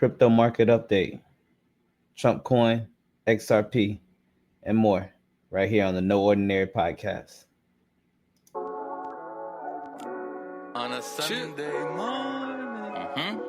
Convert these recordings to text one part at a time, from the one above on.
crypto market update, Trump coin, XRP, and more right here on the No Ordinary Podcast. On a Sunday morning.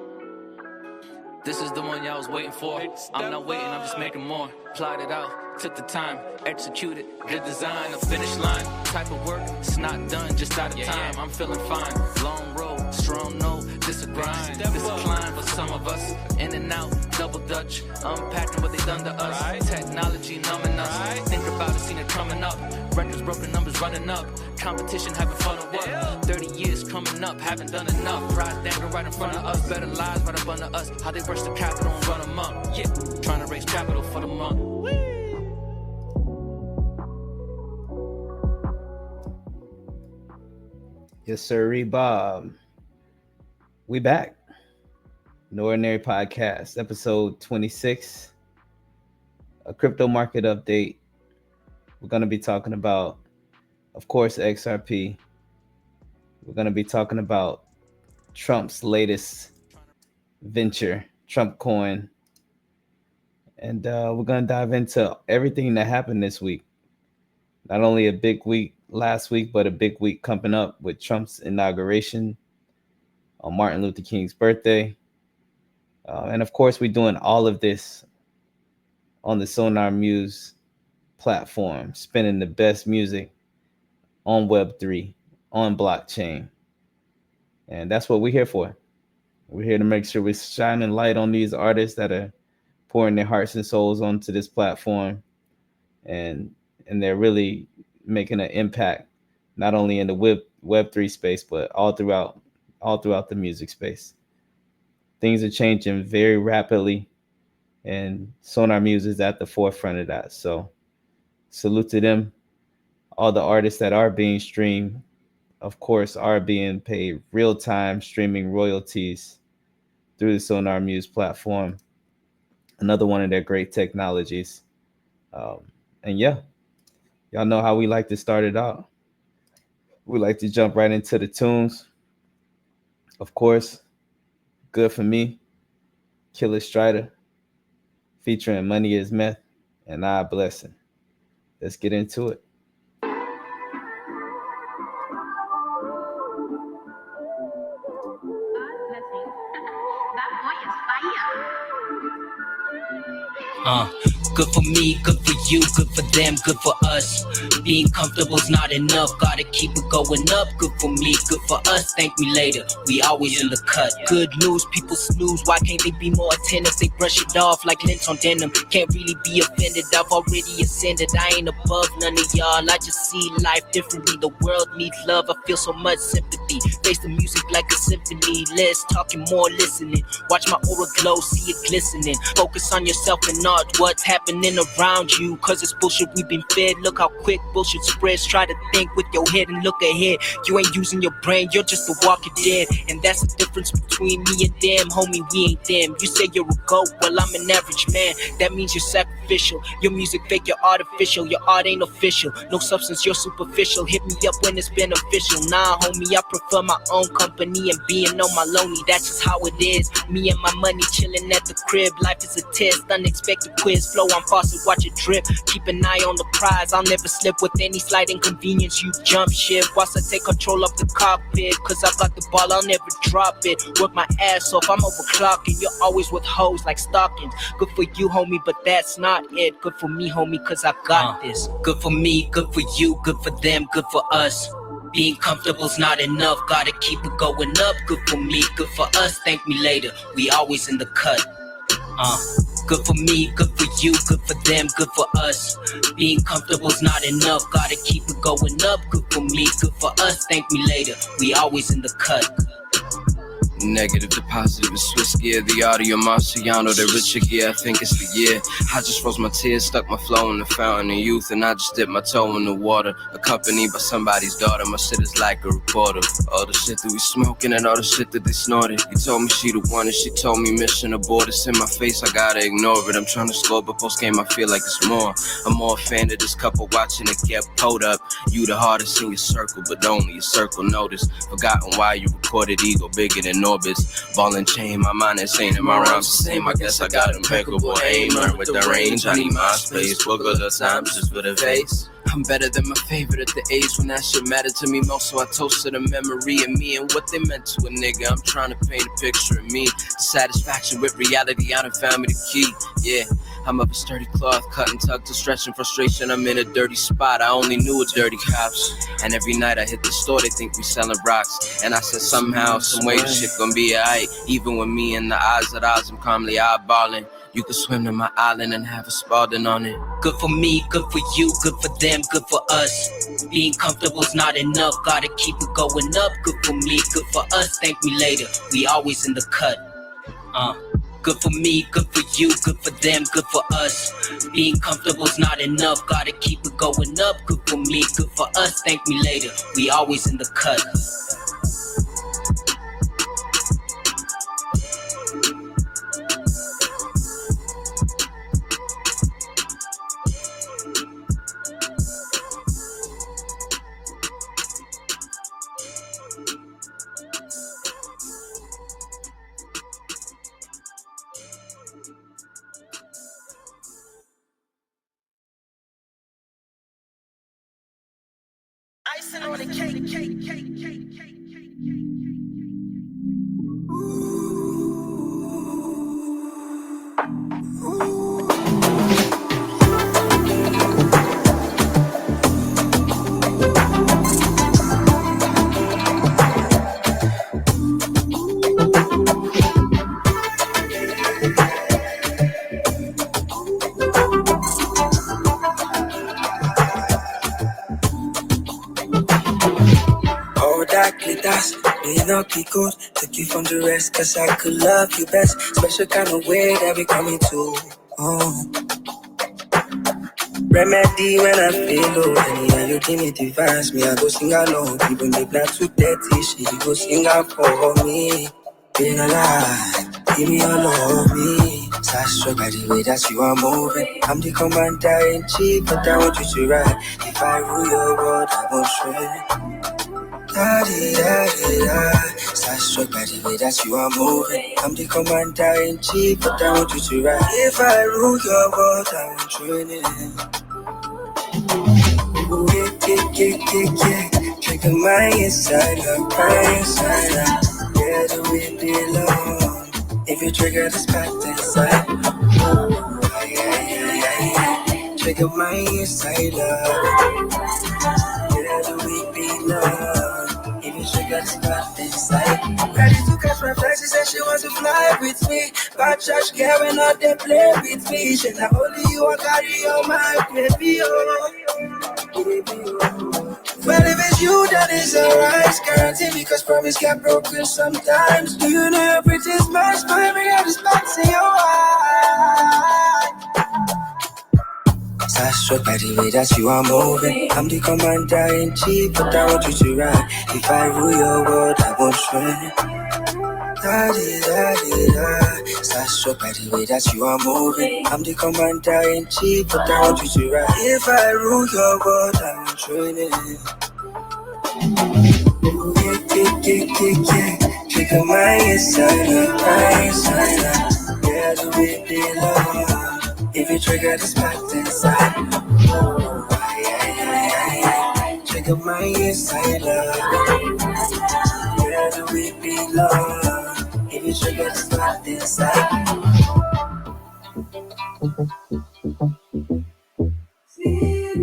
This is the one y'all was waiting for. I'm not waiting, I'm just making more. Plotted out, took the time, executed, good design, a finish line. Type of work, it's not done, just out of time. I'm feeling fine, long road, strong no, this a grind. This a climb for some of us, in and out, double dutch. Unpacking what they done to us, technology numbing us. Think about it, seen it coming up. Records broken, numbers running up. Competition having fun or what? 30 years coming up, haven't done enough. Prize dangling right in front of us, better lives right up under us. How they rush the capital and run them up. Yeah, trying to raise capital for the month. Yes, sir, Bob. We back. No Ordinary Podcast, episode 26. A crypto market update. We're going to be talking about, of course, XRP. We're going to be talking about Trump's latest venture, Trump coin. And we're going to dive into everything that happened this week. Not only a big week last week, but a big week coming up with Trump's inauguration on Martin Luther King's birthday. And of course, we're doing all of this on the Sonar Muse platform, spinning the best music on Web3, on blockchain. And that's what we're here for. We're here to make sure we're shining light on these artists that are pouring their hearts and souls onto this platform. And they're really making an impact, not only in the Web3 space, but all throughout the music space. Things are changing very rapidly, and Sonar Muse is at the forefront of that. So salute to them. All the artists that are being streamed, of course, are being paid real-time streaming royalties through the Sonar Muse platform. Another one of their great technologies. And yeah, y'all know how we like to start it out. We like to jump right into the tunes. Of course, Good For Me, Killer Strider, featuring Money Is Meth, and I Blessing. Let's get into it. Good for me, good for you, good for them, good for us. Being comfortable's not enough, gotta keep it going up. Good for me, good for us, thank me later. We always in the cut. Good news, people snooze, why can't they be more attentive? They brush it off like lint on denim. Can't really be offended, I've already ascended. I ain't above none of y'all, I just see life differently. The world needs love, I feel so much sympathy. Face the music like a symphony, less talking, more listening. Watch my aura glow, see it glistening. Focus on yourself and not what's happening around you, cause it's bullshit we've been fed. Look how quick bullshit spreads. Try to think with your head and look ahead. You ain't using your brain, you're just a walking dead. And that's the difference between me and them, homie, we ain't them. You say you're a goat, well I'm an average man. That means you're sacrificial. Your music fake, you're artificial. Your art ain't official. No substance, you're superficial. Hit me up when it's beneficial. Nah, homie, I prefer my own company and being on my lonely. That's just how it is. Me and my money chilling at the crib. Life is a test, unexpected quiz. Flow on faucet, watch it drip. Keep an eye on the prize. I'll never slip with any slight inconvenience. You jump ship whilst I take control of the cockpit. Cause I got the ball, I'll never drop it. Work my ass off, I'm overclocking. You're always with hoes like stockings. Good for you, homie, but that's not it. Good for me, homie, cause I got this. Good for me, good for you, good for them, good for us. Being comfortable's not enough, gotta keep it going up. Good for me, good for us, thank me later. We always in the cut. Good for me, good for you, good for them, good for us. Being comfortable's not enough, gotta keep it going up. Good for me, good for us, thank me later. We always in the cut. Negative to positive is Swiss gear. The audio Marciano, the richer gear. I think it's the year. I just froze my tears, stuck my flow in the fountain of youth, and I just dipped my toe in the water. Accompanied by somebody's daughter. My shit is like a reporter. All the shit that we smoking and all the shit that they snorted. He told me she the one and she told me mission aborted. It's in my face, I gotta ignore it. I'm trying to score, but post game I feel like it's more. I'm more a fan of this couple watching it get pulled up. You the hardest in your circle, but only your circle notice. Forgotten why you recorded ego bigger than all. orbits. Ball and chain, my mind insane and my rhymes the same. I guess I got impeccable aim. Learn with the range, I need my space. Book of the times just for the face. I'm better than my favorite at the age when that shit mattered to me most. So I toasted a memory of me and what they meant to a nigga. I'm trying to paint a picture of me. The satisfaction with reality, I done found me the key. Yeah, I'm of a sturdy cloth, cut and tucked to stretching frustration. I'm in a dirty spot, I only knew a dirty cops. And every night I hit the store, they think we selling rocks. And I said somehow, some way, this shit gonna be alright. Even with me in the eyes of odds, I'm calmly eyeballing. You could swim to my island and have a Spalding on it. Good for me, good for you, good for them, good for us. Being comfortable's not enough, gotta keep it going up. Good for me, good for us, thank me later. We always in the cut. Good for me, good for you, good for them, good for us. Being comfortable's not enough, gotta keep it going up. Good for me, good for us, thank me later. We always in the cut. Icing on the cake. All that glitters may not be good. Took you from the rest, cause I could love you best. Special kind of way that we coming to. Remedy when I feel low. Anyhow, you give me the vibes. Me, I go sing along. Even if not too dirty, she go sing out for me. Been alive, give me all of me. Struck by the way that you are moving. I'm the commander in chief, but I want you to ride. If I rule your world, I won't shrink. Starstruck by the way that you are moving. I'm the commander in chief, but I want you to ride. If I rule your world, I won't train it. Ooh, yeah. Trigger my inside up, my inside up. Yeah, the way belong. If you trigger the spot inside, yeah. Trigger my inside up. Yeah, the way belong. If you trigger the spot inside. Ready to catch my flight, she said she wants to fly with me. Bad trash girl, when not they play with me. She not only you, I carry on my baby, oh. Well, if it's you, then it's alright. Guarantee because promise get broken sometimes. Do you know everything's matched? But every other spot's in your eye. Starstruck by the way that you are moving. I'm the commander in chief, but I want you to ride. If I rule your world, I won't shrink. Starstruck by the way that you are moving. I'm the commander in chief, but I want you to ride. If I rule your world, I won't train it. Ooh, yeah. Trigger my inside up, my inside up. Yeah, the way they love. If you trigger the spot inside, oh, yeah. Trigger my inside up. Yeah, the way they love. If you trigger the spot inside. See,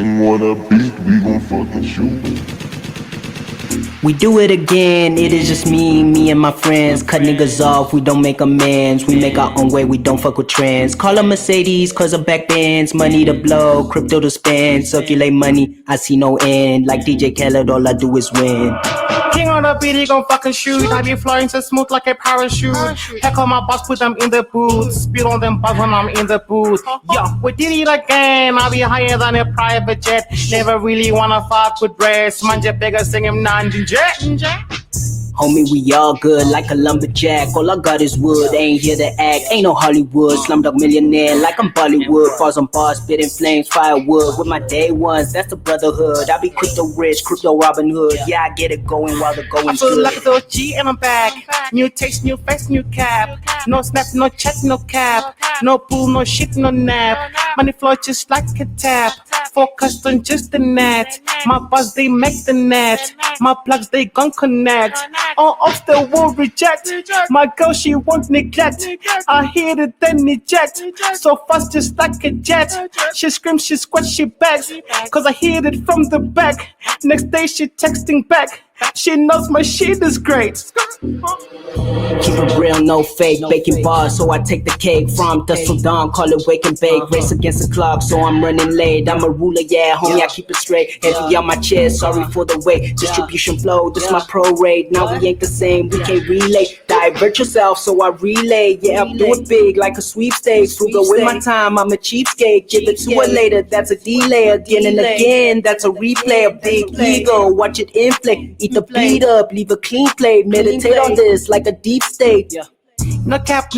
Getting what I beat, we gon' fucking shoot. We do it again, it is just me and my friends. Cut niggas off, we don't make amends. We make our own way, we don't fuck with trends. Call them Mercedes, cause of back bends. Money to blow, crypto to spend. Circulate money, I see no end. Like DJ Khaled, all I do is win. King on the beat, he gon' fucking shoot. I be flying so smooth like a parachute. Heck on my boss, put them in the booth. Spit on them bugs when I'm in the booth. Yo, we did it again. I be higher than a private jet. Never really wanna fuck with breasts. Manja bigger, sing him jet. Homie, we all good like a lumberjack. All I got is wood, ain't here to act. Ain't no Hollywood, slumdog millionaire like I'm Bollywood. Falls on bars, spitting flames, firewood. With my day ones, that's the brotherhood. I be crypto rich, crypto Robin Hood. Yeah, I get it going while the going's good. I feel like a G and I'm back. New taste, new face, new cap. No snap, no chat, no cap. No pool, no shit, no nap. Money flow just like a tap. Focused on just the net. My buzz, they make the net. My plugs, they gon' connect. On off the wall reject. My girl, she won't neglect. I hit it, then eject. So fast, just like a jet. She screams, she squats, she begs. Cause I hit it from the back. Next day, she texting back. She knows my shit is great. Keep it real, no fake, baking bars, so I take the cake from dusk till dawn, call it wake and bake. Race against the clock, so I'm running late. I'm a ruler, yeah, homie, I keep it straight. Heavy on my chest, sorry for the wait. Distribution flow, this my pro rate. Now we ain't the same, we can't relate. Divert yourself, so I relay. Yeah, I'm doing big like a sweepstakes. Frugal with my time, I'm a cheapskate. Give it to her later, that's a delay. Again and again, that's a replay. A big ego, watch it inflate. Eat the bleed up, leave a clean plate. Meditate on this like a deep state. No cap,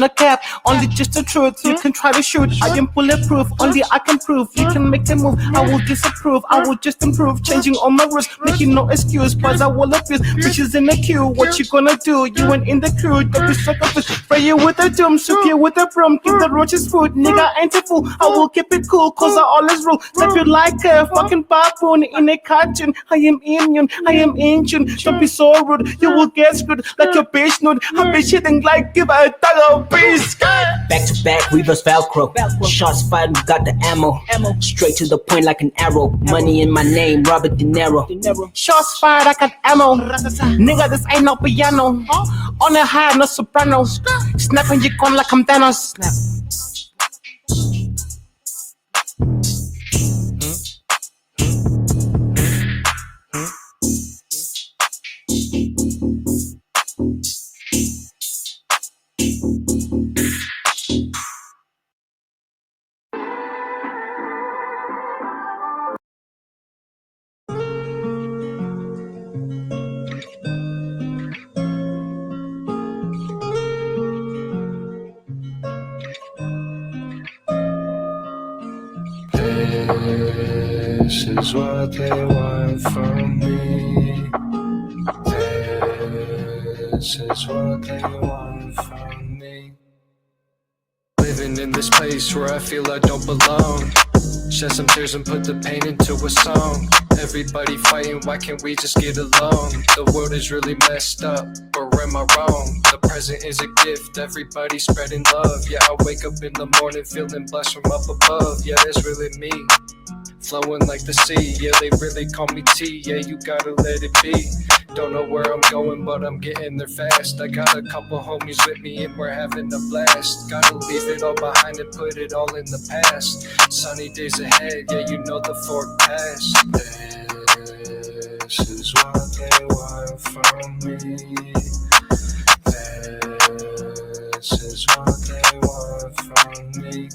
only just the truth. You can try to shoot, I am bulletproof. Only I can prove, you can make the move. I will disapprove, I will just improve. Changing all my rules, making no excuse. But I will abuse, bitches in the queue. What you gonna do? You ain't in the crew. Don't be so confused. Spray you with a doom, soup you with a broom. Keep the roaches food, nigga ain't a fool. I will keep it cool, cause I always rule. Type you like a fucking baboon in a cartoon. I am immune, I am in tune. Don't be so rude, you will get screwed like a bitch nude. I be shitting like give a Back to back, reverse Velcro. Shots fired, we got the ammo. Straight to the point like an arrow. Money in my name, Robert De Niro. Shots fired, I got ammo. Nigga, this ain't no piano. On a high, no soprano. Snapping your gun like I'm Thanos. This is what they want from me. This is what they want from me. Living in this place where I feel I don't belong. Shed some tears and put the pain into a song. Everybody fighting, why can't we just get along? The world is really messed up, or am I wrong? The present is a gift, everybody spreading love. Yeah, I wake up in the morning feeling blessed from up above. Yeah, that's really me, flowing like the sea. Yeah, they really call me T. Yeah, you gotta let it be. Don't know where I'm going, but I'm getting there fast. I got a couple homies with me and we're having a blast. Gotta leave it all behind and put it all in the past. Sunny days ahead, yeah, you know the forecast. This is what they want from me. This is what they want from me.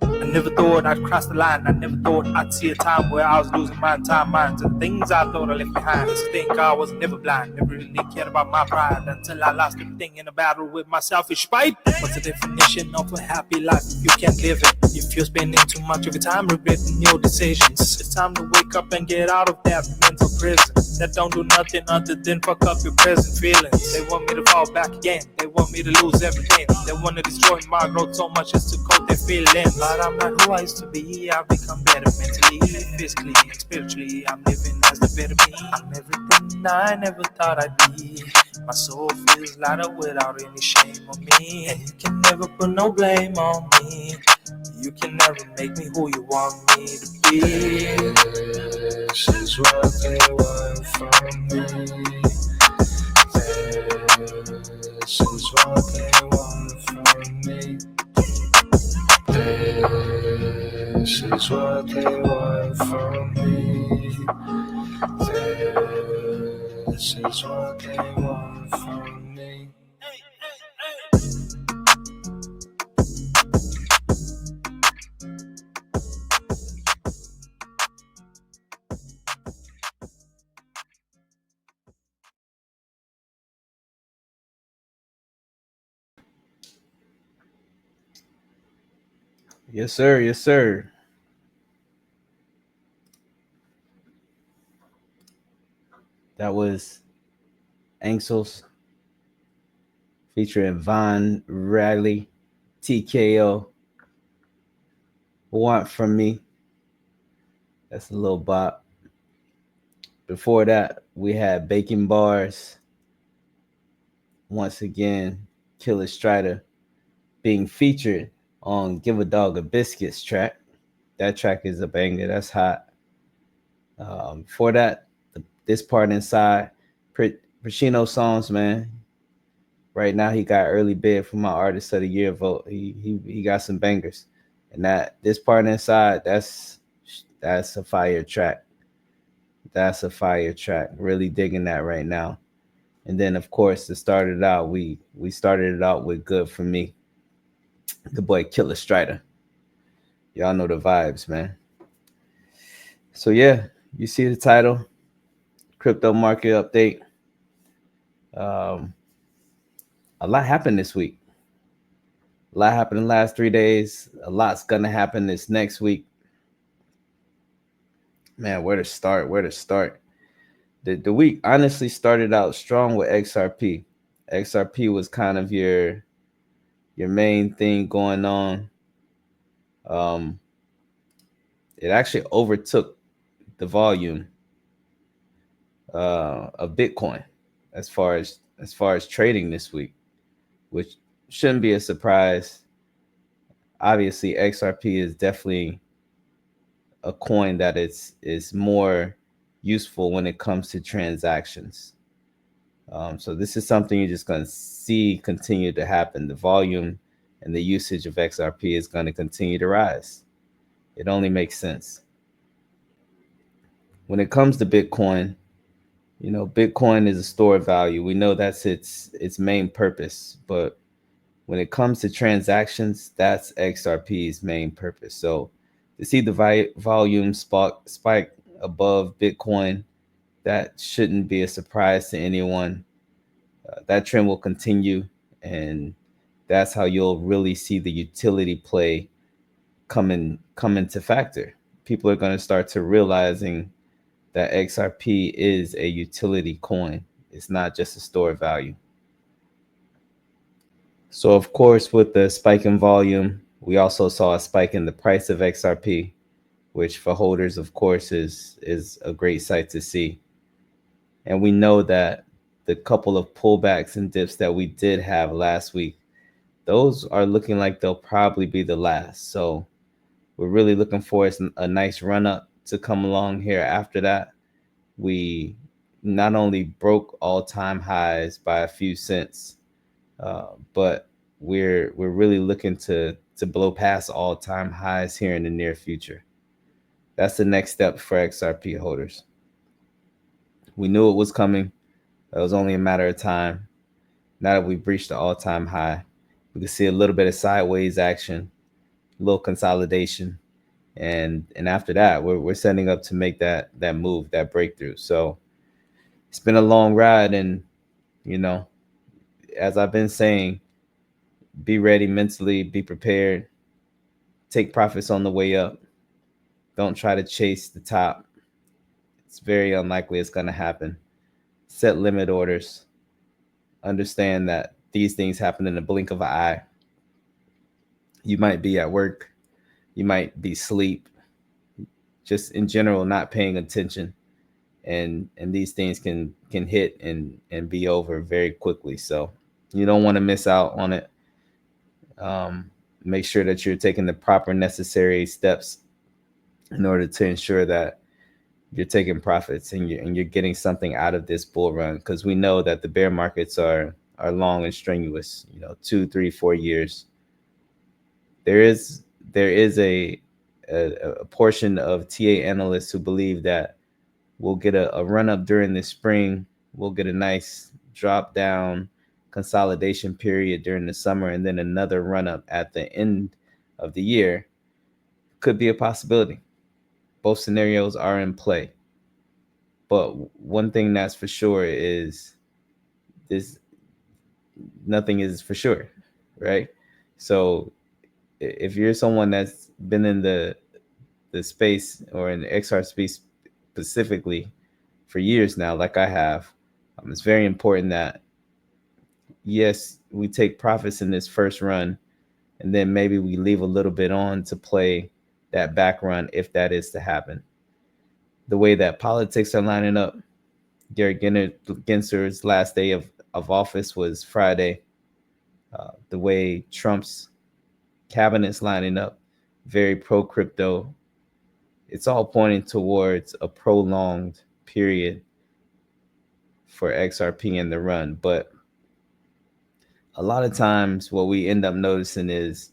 I never thought I'd cross the line. I never thought I'd see a time where I was losing my entire mind to the things I thought I left behind. To think I was never blind, never really cared about my pride until I lost everything in a battle with my selfish spite. What's the definition of a happy life if you can't live it? If you're spending too much of your time regretting your decisions, it's time to wake up and get out of that mental prison that don't do nothing other than fuck up your present feelings. They want me to fall back again. They want me to lose everything. They want to destroy my growth so much as to coat their feelings. But I'm not who I used to be. I've become better mentally, physically, and spiritually. I'm living as the better me. I'm everything I never thought I'd be. My soul feels lighter without any shame on me. And you can never put no blame on me. You can never make me who you want me to be. This is what they want from me. This is what they want from me. This is what they want from me. This is what they want from me. Yes, sir. Yes, sir. That was Angels featuring Von Riley, TKO. Want from me. That's a little bop. Before that, we had Bacon Bars. Once again, Killer Strider being featured on Give a Dog a Biscuits track. That track is a banger. That's hot. Before that, this part inside, Pacino songs, man. Right now, he got early bid for my Artist of the Year vote. He got some bangers, and this part inside, that's a fire track. That's a fire track. Really digging that right now. And then, of course, to start it out, we started it out with Good For Me. The boy Killer Strider. Y'all know the vibes, man. So yeah, you see the title, crypto market update. A lot happened this week. A lot happened in the last 3 days. A lot's gonna happen this next week. Man, where to start? The week honestly started out strong with XRP. XRP was kind of your main thing going on. It actually overtook the volume of Bitcoin as far as trading this week, which shouldn't be a surprise. Obviously, XRP is definitely a coin that is more useful when it comes to transactions. So this is something you're just going to see continue to happen. The volume and the usage of XRP is going to continue to rise. It only makes sense. When it comes to Bitcoin, Bitcoin is a store of value. We know that's its main purpose, but when it comes to transactions, that's XRP's main purpose. So to see the volume spike above Bitcoin, that shouldn't be a surprise to anyone. That trend will continue, and that's how you'll really see the utility play come into factor. People are going to start to realizing that XRP is a utility coin. It's not just a store of value. So of course, with the spike in volume, we also saw a spike in the price of XRP, which for holders, of course, is a great sight to see. And we know that the couple of pullbacks and dips that we did have last week, those are looking like they'll probably be the last. So we're really looking for a nice run up to come along here after that. We not only broke all-time highs by a few cents, but we're really looking to blow past all-time highs here in the near future. That's the next step for XRP holders. We knew it was coming. It was only a matter of time. Now that we've reached the all-time high, we can see a little bit of sideways action, a little consolidation, and after that, we're setting up to make that move, that breakthrough. So it's been a long ride, and as I've been saying, be ready mentally, be prepared, take profits on the way up. Don't try to chase the top. It's very unlikely it's going to happen. Set limit orders. Understand that these things happen in the blink of an eye. You might be at work. You might be asleep. Just in general, not paying attention. and these things can hit and be over very quickly. So you don't want to miss out on it. Make sure that you're taking the proper necessary steps in order to ensure that you're taking profits and you're getting something out of this bull run, because we know that the bear markets are long and strenuous. 2, 3, 4 years. There is a portion of TA analysts who believe that we'll get a run up during the spring. We'll get a nice drop down consolidation period during the summer, and then another run up at the end of the year. Could be a possibility. Both scenarios are in play. But one thing that's for sure is this: nothing is for sure, right? So if you're someone that's been in the space, or in the XRP specifically, for years now, like I have, it's very important that, yes, we take profits in this first run, and then maybe we leave a little bit on to play that back run if that is to happen. The way that politics are lining up, Gary Gensler's last day of office was Friday. The way Trump's cabinet's lining up, very pro-crypto. It's all pointing towards a prolonged period for XRP in the run. But a lot of times what we end up noticing is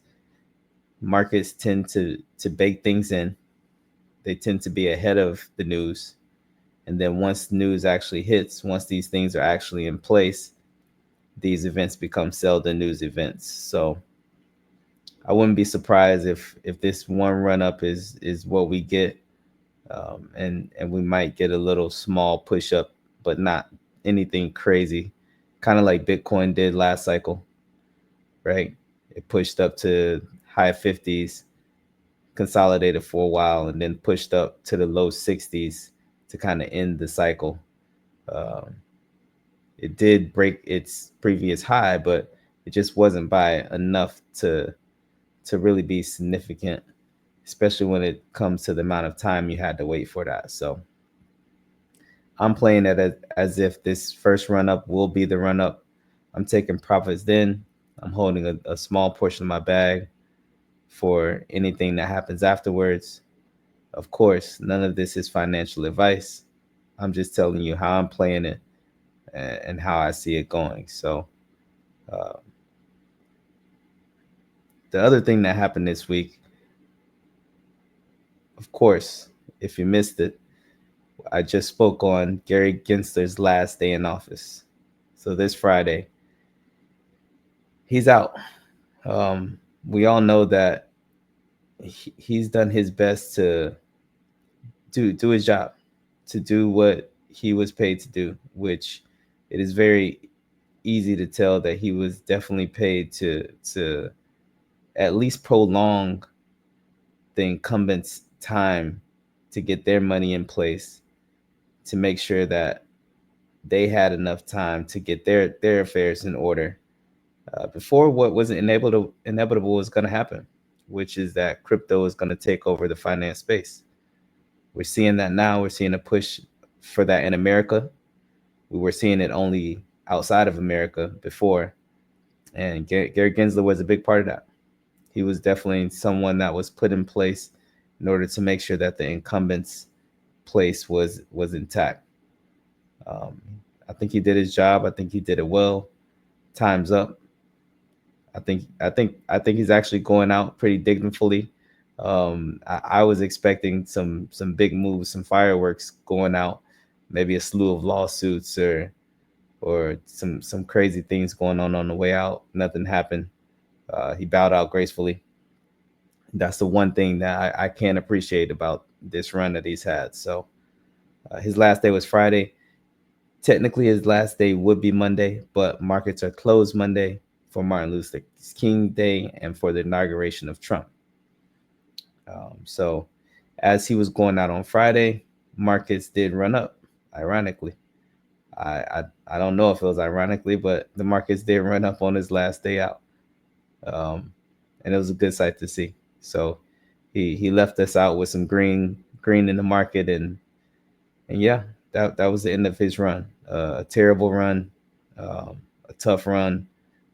markets tend to bake things in. They tend to be ahead of the news. And then once news actually hits, once these things are actually in place, these events become seldom news events. So I wouldn't be surprised if this one run up is what we get. And we might get a little small push up, but not anything crazy. Kind of like Bitcoin did last cycle, right? It pushed up to high 50s, consolidated for a while, and then pushed up to the low 60s to kind of end the cycle. It did break its previous high, but it just wasn't by enough to really be significant, especially when it comes to the amount of time you had to wait for that. So I'm playing it as if this first run up will be the run up. I'm taking profits then. I'm holding a small portion of my bag for anything that happens afterwards. Of course, none of this is financial advice. I'm just telling you how I'm playing it and how I see it going. So the other thing that happened this week, of course, if you missed it, I just spoke on Gary Gensler's last day in office. So this Friday, he's out. We all know that he's done his best to do his job, to do what he was paid to do, which it is very easy to tell that he was definitely paid to at least prolong the incumbents' time to get their money in place, to make sure that they had enough time to get their affairs in order before what was inevitable was going to happen, which is that crypto is going to take over the finance space. We're seeing that now. We're seeing a push for that in America. We were seeing it only outside of America before, and Gary Gensler was a big part of that. He was definitely someone that was put in place in order to make sure that the incumbent's place was intact. I think he did his job. I think he did it well. Time's up. I think he's actually going out pretty dignifiedly. I was expecting some big moves, some fireworks going out, maybe a slew of lawsuits or some crazy things going on the way out. Nothing happened. He bowed out gracefully. That's the one thing that I can't appreciate about this run that he's had. So his last day was Friday. Technically, his last day would be Monday, but markets are closed Monday for Martin Luther King Day and for the inauguration of Trump. So as he was going out on Friday, markets did run up, ironically. I don't know if it was ironically, but the markets did run up on his last day out. And it was a good sight to see. So he left us out with some green in the market, and yeah, that was the end of his run. A terrible run, a tough run,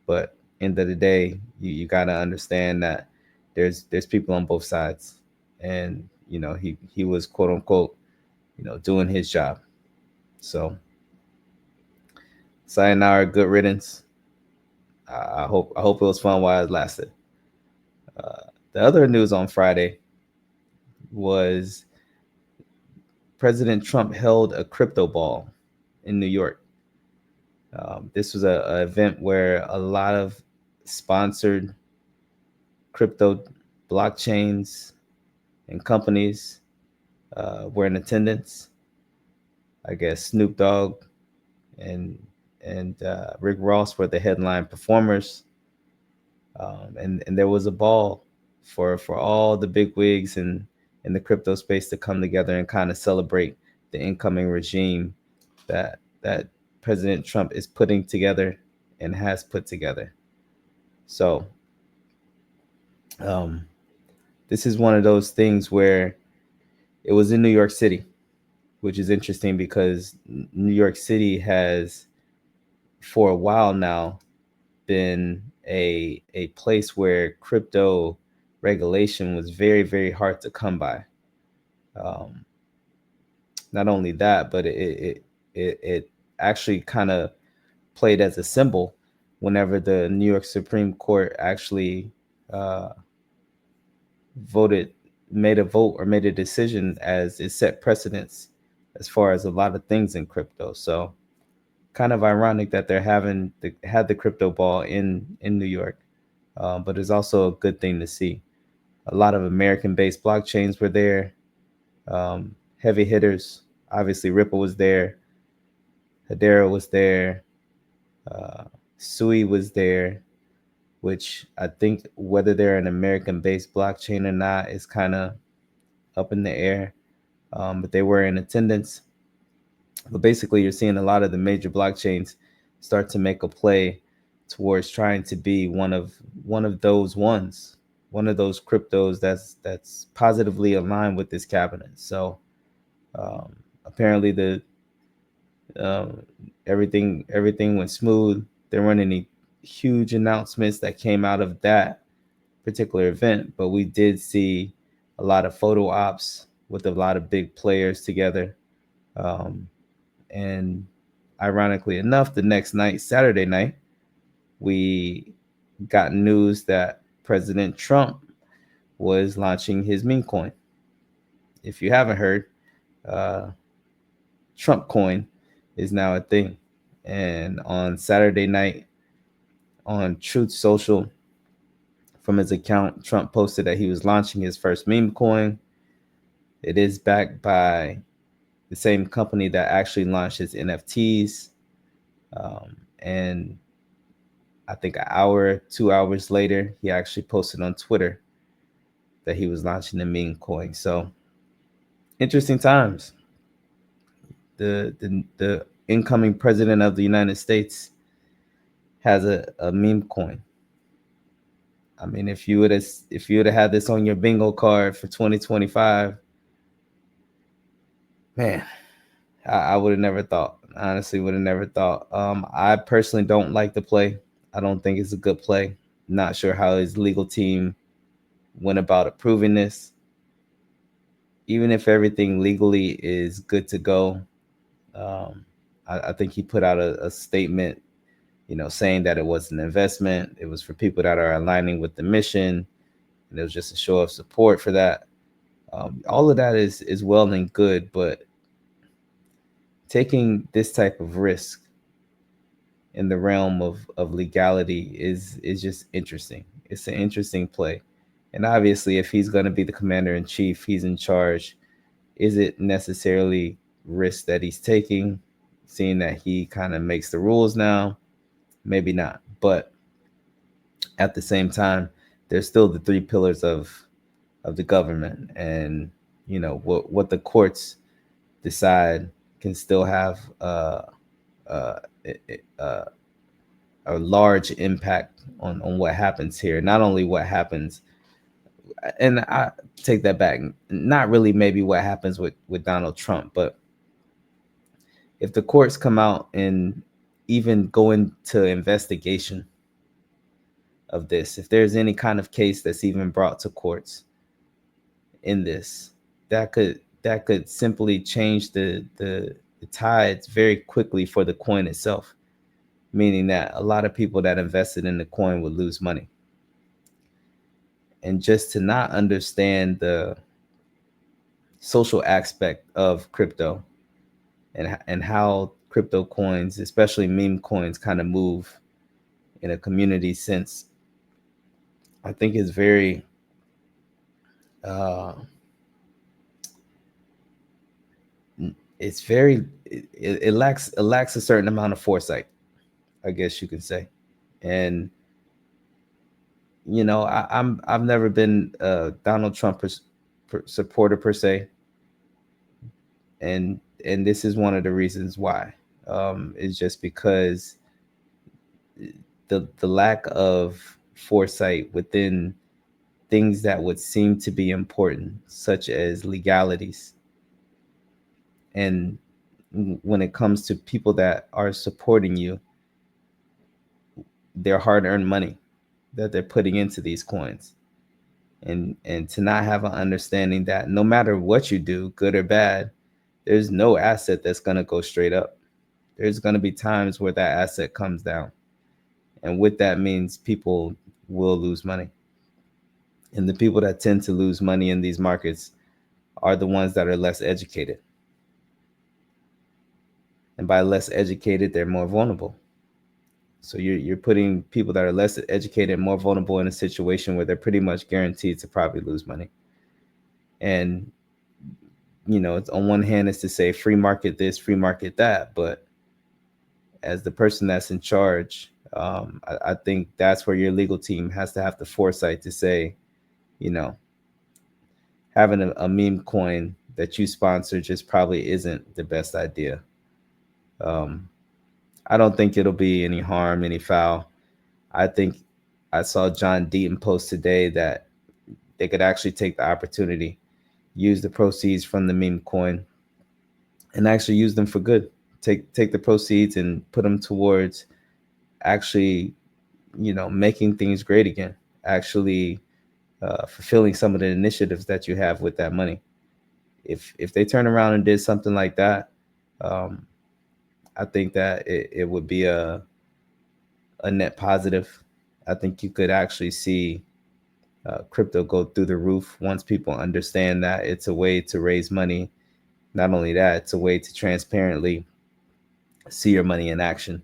but end of the day, you got to understand that there's people on both sides, and he was quote unquote doing his job. So sayonara, good riddance. I hope it was fun while it lasted. The other news on Friday was President Trump held a crypto ball in New York. This was a event where a lot of sponsored crypto blockchains and companies were in attendance. I guess Snoop Dogg and Rick Ross were the headline performers, and there was a ball for all the big wigs in the crypto space to come together and kind of celebrate the incoming regime that President Trump is putting together and has put together. So this is one of those things where it was in New York City, which is interesting because New York City has, for a while now, been a place where crypto regulation was very, very hard to come by. Not only that, but it actually kind of played as a symbol whenever the New York Supreme Court actually made a decision, as it set precedents as far as a lot of things in crypto. So kind of ironic that they're had the crypto ball in New York, but it's also a good thing to see. A lot of American-based blockchains were there, heavy hitters. Obviously, Ripple was there, Hedera was there, Sui was there, which I think whether they're an American-based blockchain or not is kind of up in the air, but they were in attendance. But basically, you're seeing a lot of the major blockchains start to make a play towards trying to be one of those cryptos that's positively aligned with this cabinet. So apparently everything went smooth. There weren't any huge announcements that came out of that particular event, but we did see a lot of photo ops with a lot of big players together. And ironically enough, the next night, Saturday night, we got news that President Trump was launching his meme coin. If you haven't heard, Trump coin is now a thing. And on Saturday night on Truth Social, from his account, Trump posted that he was launching his first meme coin. It is backed by the same company that actually launched his NFTs. And I think an hour, 2 hours later, he actually posted on Twitter that he was launching the meme coin. So interesting times. The incoming president of the United States has a meme coin. I mean, if you would have had this on your bingo card for 2025, man, I would have never thought. Honestly, would have never thought. I personally don't like the play. I don't think it's a good play. Not sure how his legal team went about approving this. Even if everything legally is good to go, I think he put out a statement, saying that it was an investment. It was for people that are aligning with the mission, and it was just a show of support for that. All of that is well and good, but taking this type of risk in the realm of legality is just interesting. It's an interesting play. And obviously, if he's going to be the commander in chief, he's in charge. Is it necessarily risk that he's taking, seeing that he kind of makes the rules now? Maybe not. But at the same time, there's still the three pillars of the government, and what the courts decide can still have a large impact on what happens here. Not only what happens, and I take that back, not really maybe what happens with Donald Trump, but if the courts come out and even go into investigation of this, if there's any kind of case that's even brought to courts in this, that could simply change the tides very quickly for the coin itself, meaning that a lot of people that invested in the coin would lose money. And just to not understand the social aspect of crypto and how crypto coins, especially meme coins, kind of move in a community sense, I think is very it lacks a certain amount of foresight, I guess you could say. And you know, I've never been a Donald Trump supporter per se, and this is one of the reasons why. Is just because the lack of foresight within things that would seem to be important, such as legalities. And when it comes to people that are supporting you, their hard-earned money that they're putting into these coins, and to not have an understanding that no matter what you do, good or bad, there's no asset that's going to go straight up. There's going to be times where that asset comes down, and with that means people will lose money. And the people that tend to lose money in these markets are the ones that are less educated. And by less educated, they're more vulnerable. So you're putting people that are less educated and more vulnerable in a situation where they're pretty much guaranteed to probably lose money. And, you know, it's on one hand is to say free market this, free market that. But as the person that's in charge, I think that's where your legal team has to have the foresight to say, you know, having a meme coin that you sponsor just probably isn't the best idea. I don't think it'll be any harm, any foul. I think I saw John Deaton post today that they could actually take the opportunity, use the proceeds from the meme coin, and actually use them for good. Take the proceeds and put them towards actually, you know, making things great again. Actually, fulfilling some of the initiatives that you have with that money. If they turn around and did something like that, I think that it would be a net positive. I think you could actually see crypto go through the roof once people understand that it's a way to raise money. Not only that, it's a way to transparently see your money in action.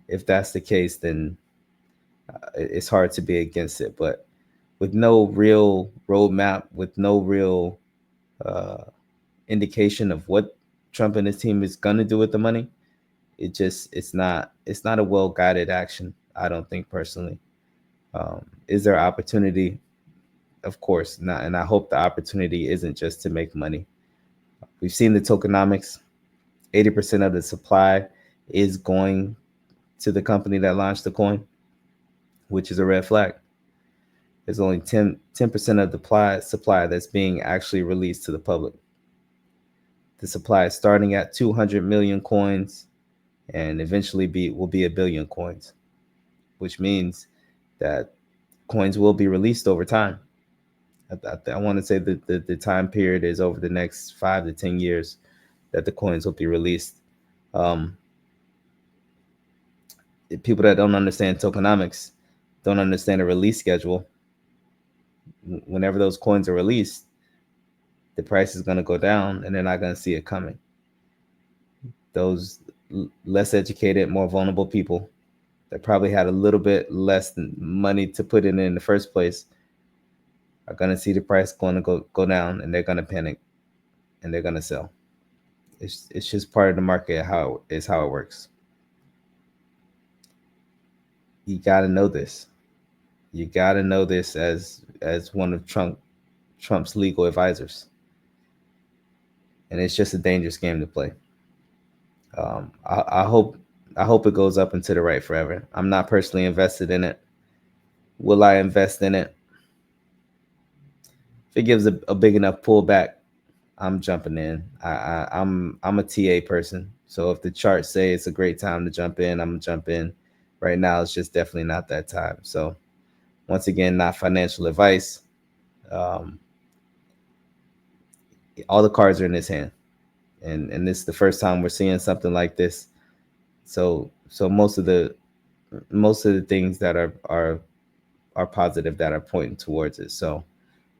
If that's the case, then it's hard to be against it. But with no real roadmap, with no real indication of what Trump and his team is going to do with the money, it's not a well-guided action, I don't think, personally. Is there opportunity? Of course not. And I hope the opportunity isn't just to make money. We've seen the tokenomics. 80% of the supply is going to the company that launched the coin, which is a red flag. There's only 10% of the supply that's being actually released to the public. The supply is starting at 200 million coins and eventually will be 1 billion coins, which means that coins will be released over time. I want to say that the time period is over the next 5 to 10 years that the coins will be released. People that don't understand tokenomics don't understand a release schedule. Whenever those coins are released, the price is going to go down and they're not going to see it coming. Those less educated, more vulnerable people that probably had a little bit less money to put in the first place are going to see the price going to go down, and they're going to panic and they're going to sell. It's just part of the market, how it works. You got to know this. You got to know this as one of Trump's legal advisors. And it's just a dangerous game to play. I hope it goes up and to the right forever. I'm not personally invested in it. Will I invest in it? If it gives a big enough pullback I'm jumping in. I'm a TA person. So if the charts say it's a great time to jump in, I'm gonna jump in. Right now, it's just definitely not that time. So once again, not financial advice. Um, all the cards are in his hand, and this is the first time we're seeing something like this. So most of the things that are positive that are pointing towards it. So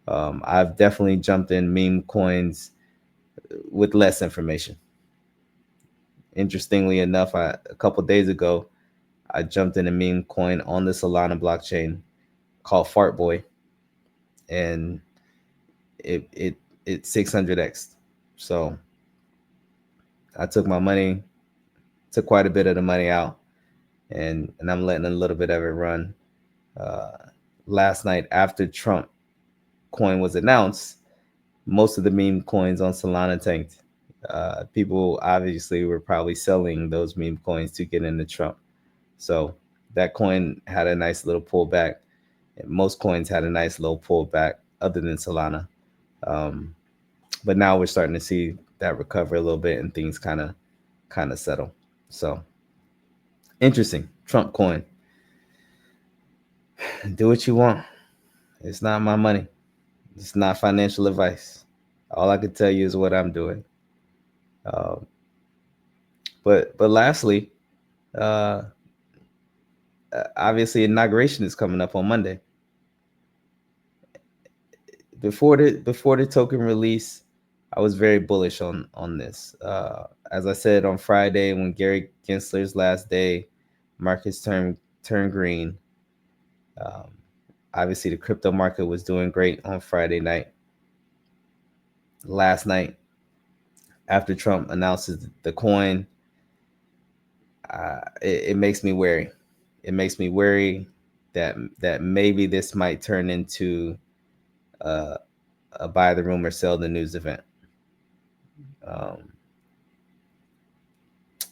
I've definitely jumped in meme coins with less information. Interestingly enough, a couple days ago, I jumped in a meme coin on the Solana blockchain called Fart Boy, and it 600x. So I took my money, took quite a bit of the money out, and I'm letting a little bit of it run. Uh, Last night after Trump coin was announced, most of the meme coins on Solana tanked. People obviously were probably selling those meme coins to get into Trump. So that coin had a nice little pullback. Most coins had a nice little pullback other than Solana. Um, but now we're starting to see that recover a little bit and things kind of settle. So interesting. Trump coin. Do what you want. It's not my money. It's not financial advice. All I can tell you is what I'm doing. Um, but lastly, uh, obviously inauguration is coming up on Monday. Before the token release, I was very bullish on this. As I said on Friday, when Gary Gensler's last day, markets turned green. Um, Obviously, the crypto market was doing great on Friday night. Last night, after Trump announces the coin, it makes me wary. It makes me worry that maybe this might turn into uh, a buy the rumor, sell the news event. Um,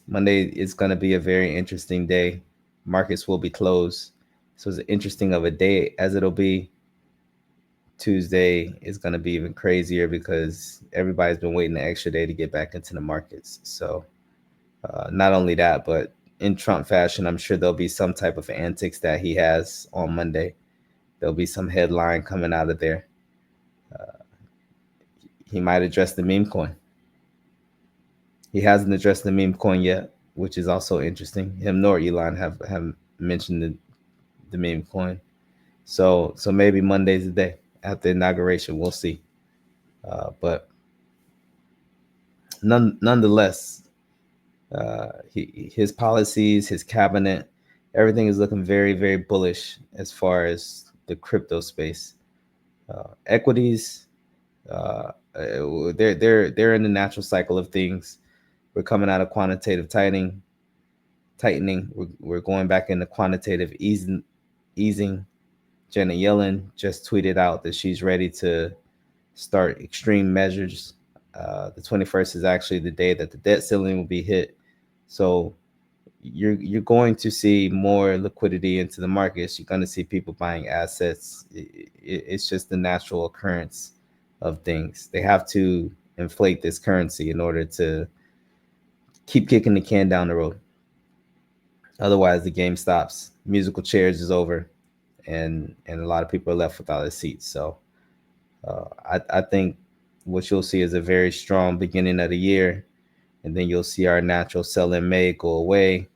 Monday is going to be a very interesting day. Markets will be closed. So it's interesting of a day as it'll be. Tuesday is going to be even crazier because everybody's been waiting an extra day to get back into the markets. So not only that, but in Trump fashion, I'm sure there'll be some type of antics that he has on Monday. There'll be some headline coming out of there. He might address the meme coin. He hasn't addressed the meme coin yet, which is also interesting. Him nor Elon have mentioned the meme coin. So maybe Monday's the day after inauguration. We'll see. But nonetheless, his policies, his cabinet, everything is looking very, very bullish as far as the crypto space. Equities, they're in the natural cycle of things. We're coming out of quantitative tightening. We're going back into quantitative easing. Janet Yellen just tweeted out that she's ready to start extreme measures. The 21st is actually the day that the debt ceiling will be hit. So you're going to see more liquidity into the markets. You're going to see people buying assets. It's just the natural occurrence of things. They have to inflate this currency in order to keep kicking the can down the road. Otherwise, the game stops. Musical chairs is over, and a lot of people are left without a seat. So I think what you'll see is a very strong beginning of the year, and then you'll see our natural sell in May go away,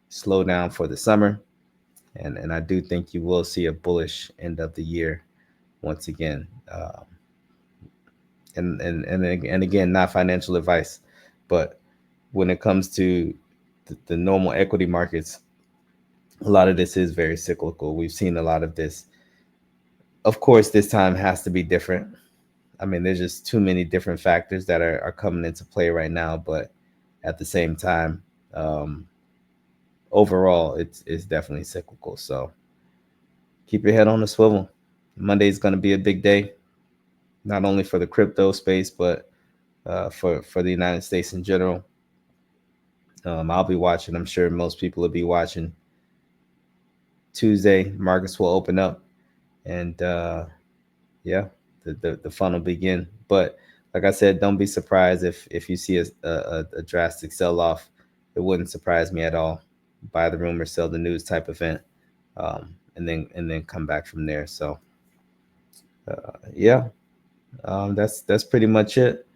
slow down for the summer, and I do think you will see a bullish end of the year once again. And again, not financial advice, but when it comes to the normal equity markets, a lot of this is very cyclical. We've seen a lot of this. Of course, this time has to be different. I mean, there's just too many different factors that are coming into play right now. But at the same time, overall, it's definitely cyclical. So keep your head on the swivel. Monday is going to be a big day, not only for the crypto space, but for the United States in general. I'll be watching. I'm sure most people will be watching. Tuesday, markets will open up, and yeah, the fun will begin. But like I said, don't be surprised if you see a drastic sell off. It wouldn't surprise me at all. Buy the rumor, sell the news type event, and then come back from there. So yeah, that's pretty much it.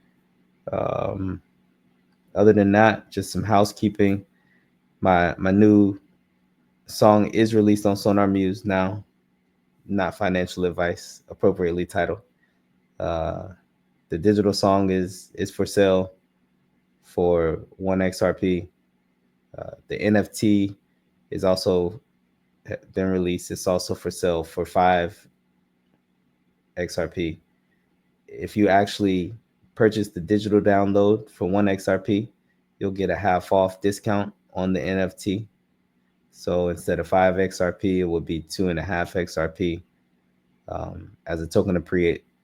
Um, Other than that, just some housekeeping. My new song is released on Sonar Muse now. Not financial advice, appropriately titled. Uh, the digital song is for sale for 1 XRP. The NFT is also been released. It's also for sale for 5 XRP. If you actually purchase the digital download for 1 XRP, you'll get a half off discount on the NFT. So instead of 5 XRP, it would be 2.5 XRP as a token of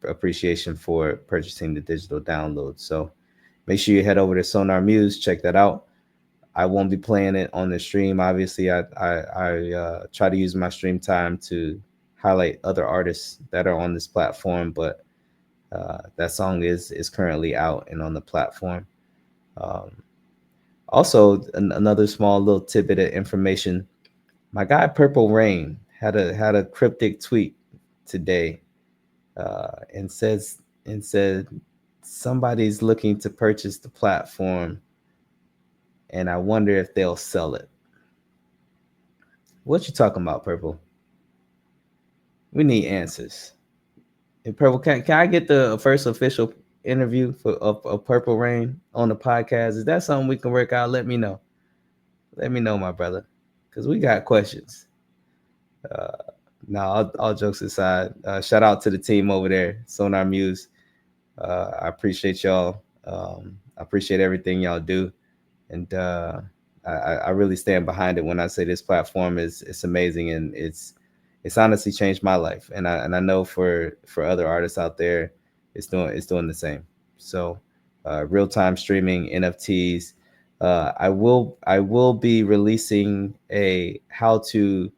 appreciation for purchasing the digital download. So make sure you head over to Sonar Muse, check that out. I won't be playing it on the stream. Obviously, I try to use my stream time to highlight other artists that are on this platform, but that song is currently out and on the platform. Also, another small little tidbit of information. My guy Purple Rain had a cryptic tweet today, and said somebody's looking to purchase the platform, and I wonder if they'll sell it. What you talking about, Purple? We need answers. And Purple, can I get the first official interview of Purple Rain on the podcast? Is that something we can work out? Let me know. Let me know, my brother, because we got questions. No, all jokes aside, shout out to the team over there, Sonar Muse. I appreciate y'all. I appreciate everything y'all do, and I really stand behind it when I say this platform it's amazing, and it's honestly changed my life, and I know for other artists out there, it's doing the same. So real time streaming, NFTs. I will be releasing a how to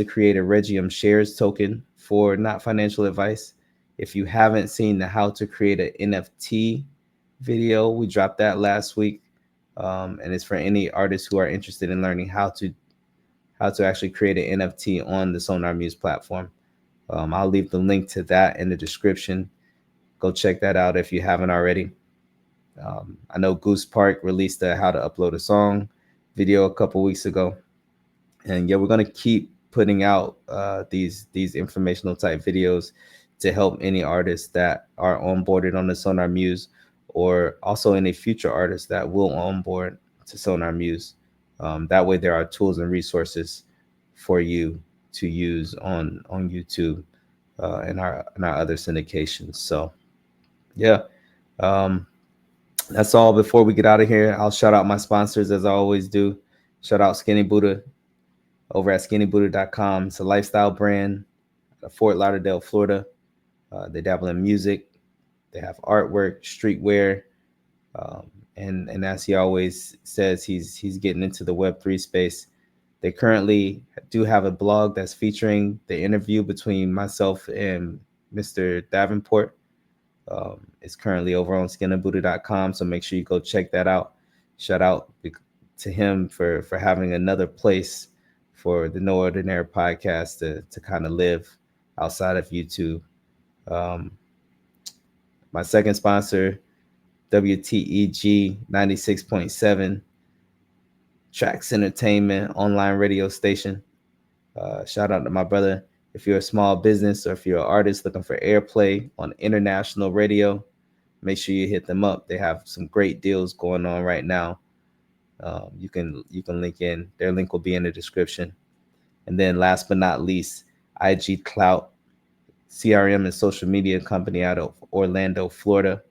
create a Regium shares token for Not Financial Advice. If you haven't seen the how to create an NFT video, we dropped that last week, and it's for any artists who are interested in learning how to actually create an NFT on the Sonar Muse platform. I'll leave the link to that in the description. Go check that out if you haven't already. I know Goose Park released a how to upload a song video a couple weeks ago, and yeah, we're gonna keep putting out these informational type videos to help any artists that are onboarded on the Sonar Muse, or also any future artists that will onboard to Sonar Muse. That way, there are tools and resources for you to use on YouTube and our other syndications. So, yeah, that's all. Before we get out of here, I'll shout out my sponsors as I always do. Shout out SkinnyBudhha over at SkinnyBudhha.com. It's a lifestyle brand out of Fort Lauderdale, Florida. They dabble in music. They have artwork, streetwear, and as he always says, he's getting into the Web3 space. They currently do have a blog that's featuring the interview between myself and Mr. Davenport. It's currently over on SkinnyBudhha.com, so make sure you go check that out. Shout out to him for having another place for the No Ordinary podcast to kind of live outside of YouTube. My second sponsor, WTEG 96.7, Tracks Entertainment online radio station. Shout out to my brother. If you're a small business or if you're an artist looking for airplay on international radio, make sure you hit them up. They have some great deals going on right now. You can link in. Their link will be in the description. And then last but not least, IG Clout, CRM and social media company out of Orlando, Florida.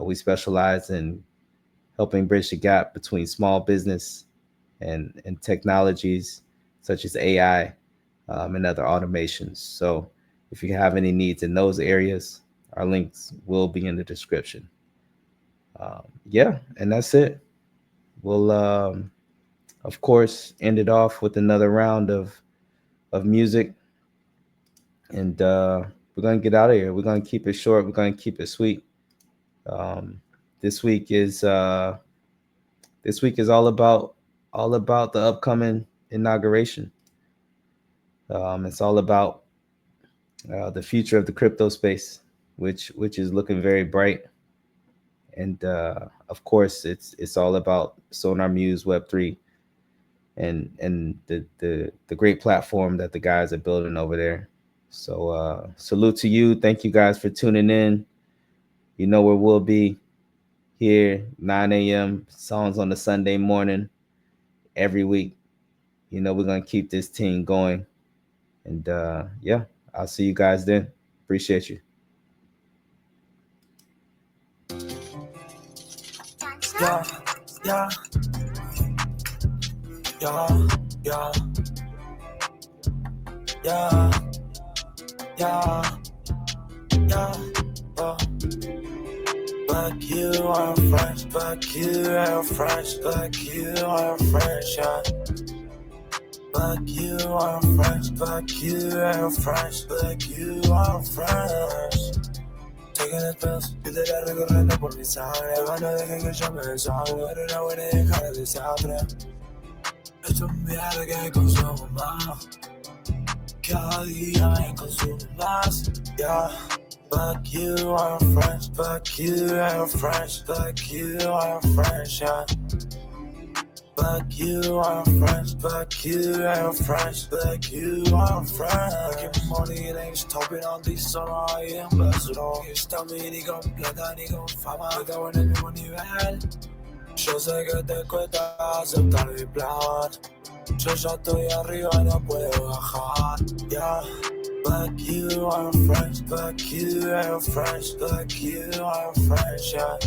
We specialize in helping bridge the gap between small business and technologies such as AI and other automations. So if you have any needs in those areas, our links will be in the description. Yeah, and that's it. We'll, of course, end it off with another round of music. And we're going to get out of here. We're going to keep it short. We're going to keep it sweet. This week is all about the upcoming inauguration. It's all about the future of the crypto space, which is looking very bright. And of course, it's all about Sonar Muse Web3 and the great platform that the guys are building over there. So salute to you. Thank you guys for tuning in. You know where we'll be here, 9 a.m. songs on the Sunday morning every week. You know we're gonna keep this team going. And yeah, I'll see you guys then. Appreciate you. Yeah, yeah, yeah, yeah, yeah, yeah, yeah. Fuck you, I'm French. Fuck you, I'm French. Fuck you, I'm French. Yeah. Fuck you, I'm French. Fuck you, I'm French. Fuck you, I'm French. Taking the pills, you did that recorriendo por mi sangre. Gano de que yo me desangre. Pero una buena hija de desastre. Esto es mierda que consumo más. Cada día me consumo más. Yeah. Fuck you, I'm French. Fuck you, I'm French. Fuck you, I'm French. Yeah. Fuck you, I'm French. Fuck you, I'm French. Fuck you, I'm French. Get money, it ain't stopping on this Sonar, I am ambassador. Está mi ni con plata ni con fama. Estamos en el mismo nivel. Yo sé que te cuesta aceptar mi plan. Yo ya estoy arriba, no puedo bajar. Yeah. Fuck you, I'm French. Fuck you, I'm French. Fuck you, I'm French. Yeah.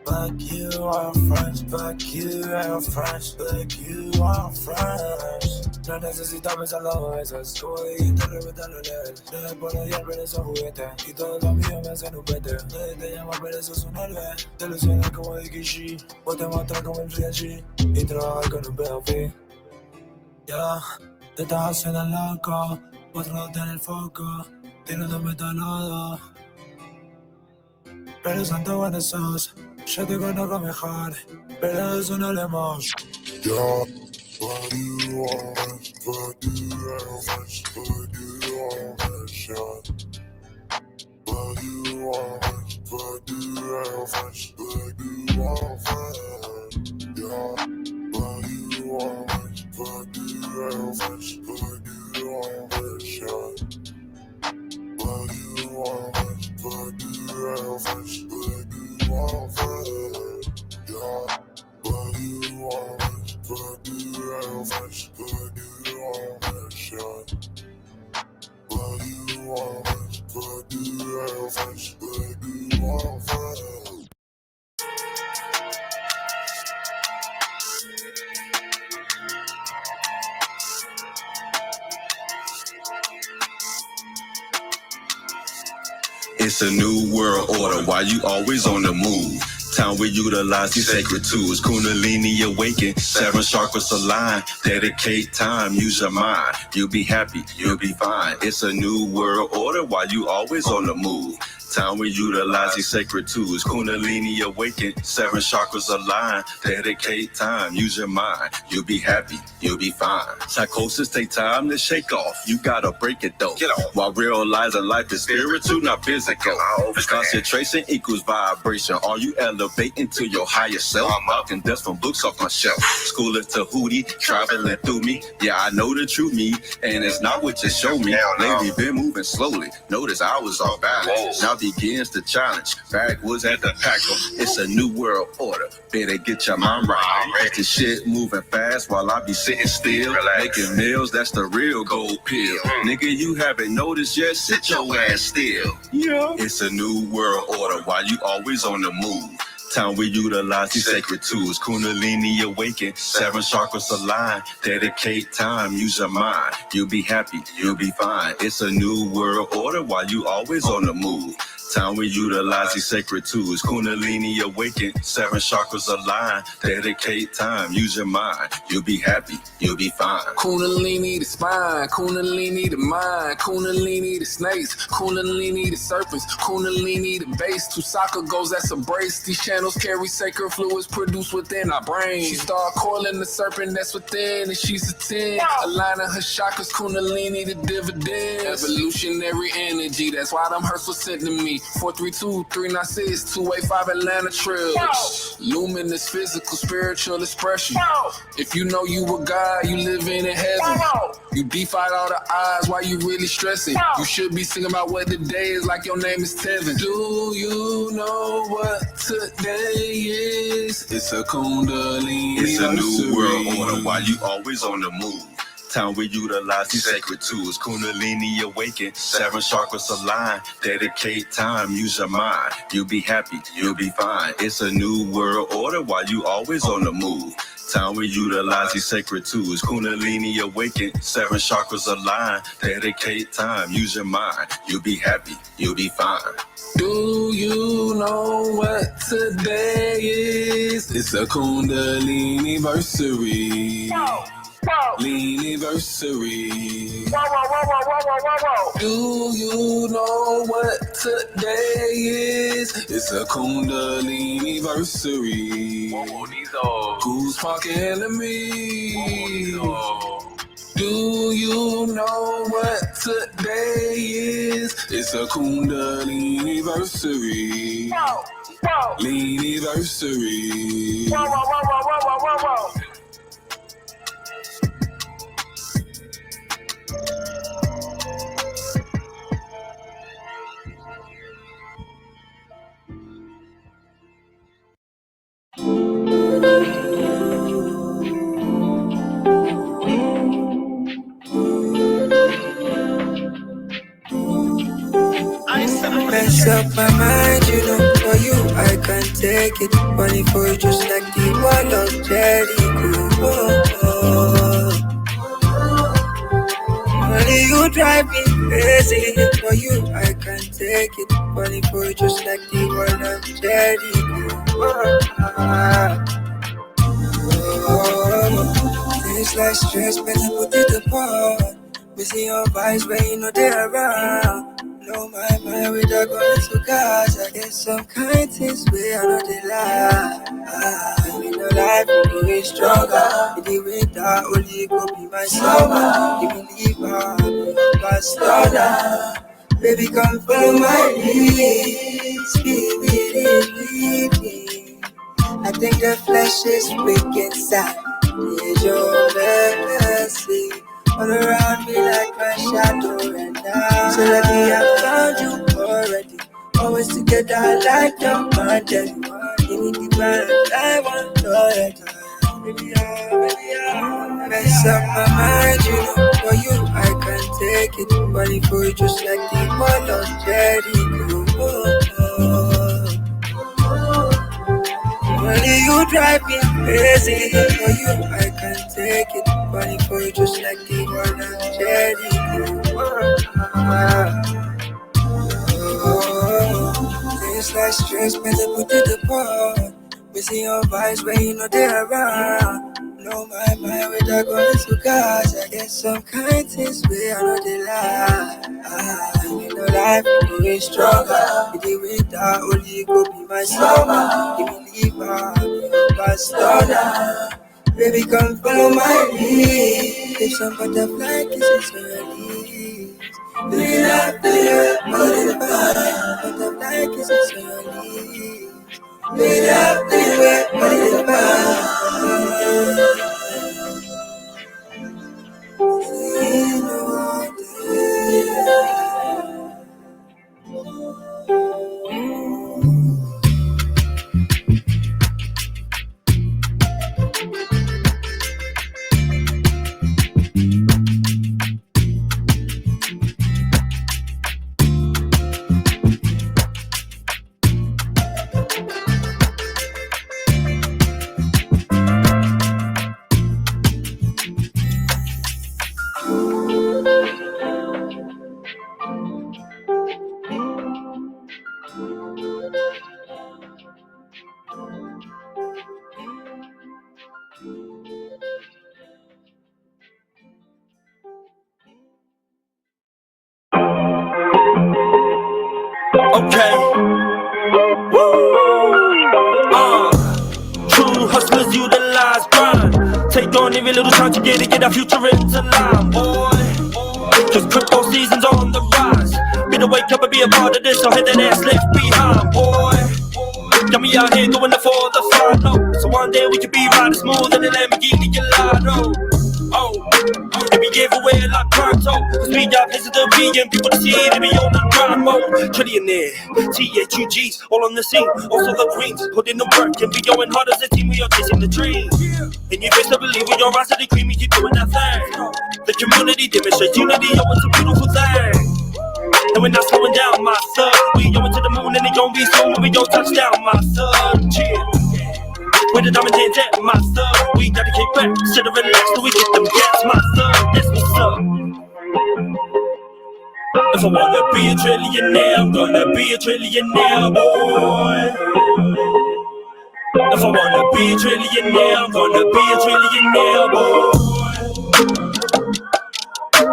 Fuck you, I'm French. Fuck you, I'm French. Fuck you, I'm French. No necesito pensar dos veces. Como dijiste, respetar los levels. Desde por odiar, pero esos juguetes. Y todos los míos me hacen un pete. Nadie te llama, pero eso es un héroe. Te ilusionas como de Kishi. Vos te muestras como el Real G. Y trabajas con un POP. Yeah. Te estás haciendo loco. Otro en el foco. Tirándome talado. Pero santo bueno sos. Yo te conozco mejor, pero de eso no hablemos. Yeah, but you are French, but you are French, but you are French, yeah. But you are French, but you are French, but you are French, yeah. But you are French, but you are French, but you are French, yeah. But you are French, but you are French, but you are French, yeah. But you are French, but you are French, but you are French, yeah. But you are French, but you are French, but you are French. It's a new world order. Why you always on the move? Time we utilize these sacred tools. Kundalini awaken, 7 chakras align. Dedicate time, use your mind. You'll be happy, you'll be fine. It's a new world order. Why you always on the move? Time we utilize these sacred tools. Kundalini awaken, 7 chakras align. Dedicate time, use your mind. You'll be happy, you'll be fine. Psychosis take time to shake off. You gotta break it though. Get off. While realizing life is spiritual, not physical. Concentration equals vibration. Are you elevating to your higher self? Walking dust from books off my shelf. Schooling to Hootie, traveling through me. Yeah, I know the true me, and it's not what you show me. Lately been moving slowly. Notice I was off balance. Now begins the challenge. Backwoods at the pack. It's a new world order. Better get your mind right. Get the shit moving fast while I be sitting still. Making meals, that's the real gold pill. Nigga, you haven't noticed yet? Sit your ass still. Yeah. It's a new world order. Why you always on the move? Time we utilize these sacred tools. Kundalini awaken, 7 chakras align. Dedicate time, use your mind. You'll be happy, you'll be fine. It's a new world order. Why you always on the move? Time we utilize these sacred tools. Kundalini awaken, 7 chakras align. Dedicate time, use your mind. You'll be happy, you'll be fine. Kundalini the spine, Kundalini the mind, Kundalini the snakes, Kundalini the serpents, Kundalini the base. 2 soccer goals that's a brace. These channels carry sacred fluids produced within our brain. She start coiling the serpent that's within, and she's a 10. Aligning her chakras, Kundalini the dividends. Evolutionary energy, that's why them hurts was sent to me. 432-396, 285 Atlanta Trail. Luminous physical, spiritual expression. If you know you a God, you living in heaven. You defied all the odds, why you really stressing? You should be singing about what the day is like your name is Tevin. Do you know what today is? It's a Kundalini. It's a new world order while you always on the move. Time we utilize these sacred tools. Kundalini awaken, 7 chakras align. Dedicate time, use your mind. You'll be happy, you'll be fine. It's a new world order while you always on the move. Time we utilize these sacred tools. Kundalini awaken, 7 chakras align. Dedicate time, use your mind. You'll be happy, you'll be fine. Do you know what today is? It's a Kundalini versary. Leaniversary. Do you know what today is? It's a Kundalini versary. Who's fucking me? Do you know what today is? It's a Kundalini versary. Leaniversary. Mess up my mind, you know, for you I can't take it. Money for you just like the wall of Jericho. Money you drive me crazy. For you I can't take it. Money for you just like the wall of Jericho. Things like stress, better put it apart. Missing your vibes when you know they're around. Know my mind without going to cars. I get some kind things where I know they lie. You know life will be stronger. In the winter, only go be my summer. You believe I'll be a pastor. Baby, come follow my lead. Spirit is leading. I think the flesh is weak inside. Need your mercy. All around me like my shadow and I. So lucky I found you already. Always together like your body. Give me the vibe I want already. Baby, mess up my mind, you know. For you I can't take it. Money for you just like the wall of Jericho. Money you drive me crazy. For you I can't take it. Money for you just like the wall of Jericho. Things like stress, better put it apart. Missing your vibes when you know they're around. Know my mind without going to cars. I get some kind things where I know they lie. You know life will be stronger. In the winter, only go be my summer. You believe I'll be a pastor. Baby, come follow my lead. If some butterfly kisses your leaves. Do you love the butterfly kisses your leaves. Do you love the butterfly? only real little time to get our future into line, boy. Cause crypto season's on the rise. Better wake up and be a part of this, or hit that ass left behind, boy. Got me out here going for the final. So one day we could be riding smooth in the Lamborghini Gallardo. Oh, and we gave away a lot pronto. Cause we got places to be and people to see. They be on the grind mode. Trillionaire, THUGs, all on the scene. Also the greens, put in the work and be going hard as a team. We are chasing the dream. And you best to believe with your eyes of the cream, we keep doing that thing. The community demonstrates unity, oh, it's a beautiful thing. And we're not slowing down, my son. We going to the moon and it gon' be soon when we go touchdown, my son. Cheer. With the diamond hands at my son. We gotta kick back, sit and relax till we get them gas, my son. That's what's up. If I wanna be a trillionaire, I'm gonna be a trillionaire, boy. If I wanna be a trillionaire, I'm gonna be a trillionaire, boy.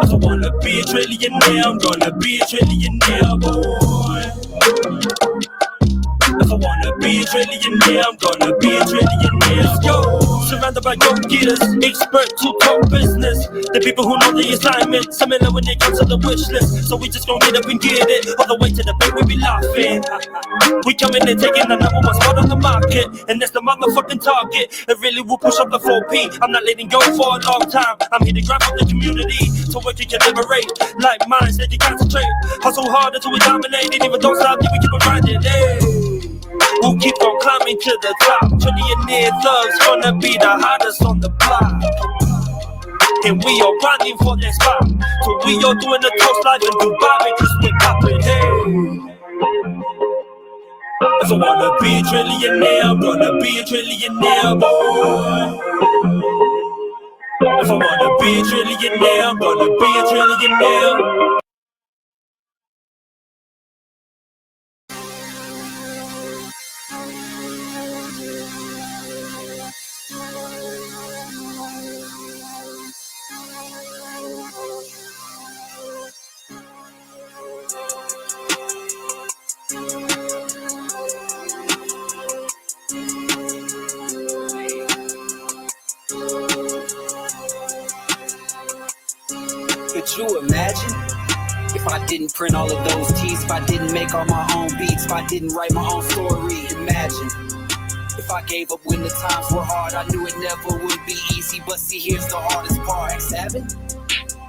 If I wanna be a trillionaire, I'm gonna be a trillionaire, boy. If I wanna be a trillionaire, I'm gonna be a trillionaire. Yo, surrounded by go-getters, experts who talk business. The people who know the assignment, similar when it comes to the wish list. So we just gon' get up and get it, all the way to the bank, we be laughing. We coming and taking the number one spot on the market, and that's the motherfucking target. It really will push up the 4P. I'm not letting go for a long time. I'm here to grind for the community, so we can liberate. Like minds that you concentrate. Hustle hard until we dominate, and even don't stop, then we keep on grinding. Hey. We'll keep on climbing to the top. Trillionaire thugs gonna be the hottest on the block. And we are grinding for that spot. So we are doing the toast live in Dubai, because we're popping. Hey. If I wanna be a trillionaire, I'm gonna be a trillionaire, boy. If I wanna be a trillionaire, I'm gonna be a trillionaire. Could you imagine if I didn't print all of those tees, if I didn't make all my own beats, if I didn't write my own story? Imagine if I gave up when the times were hard. I knew it never would be easy, but see, here's the hardest part. X7?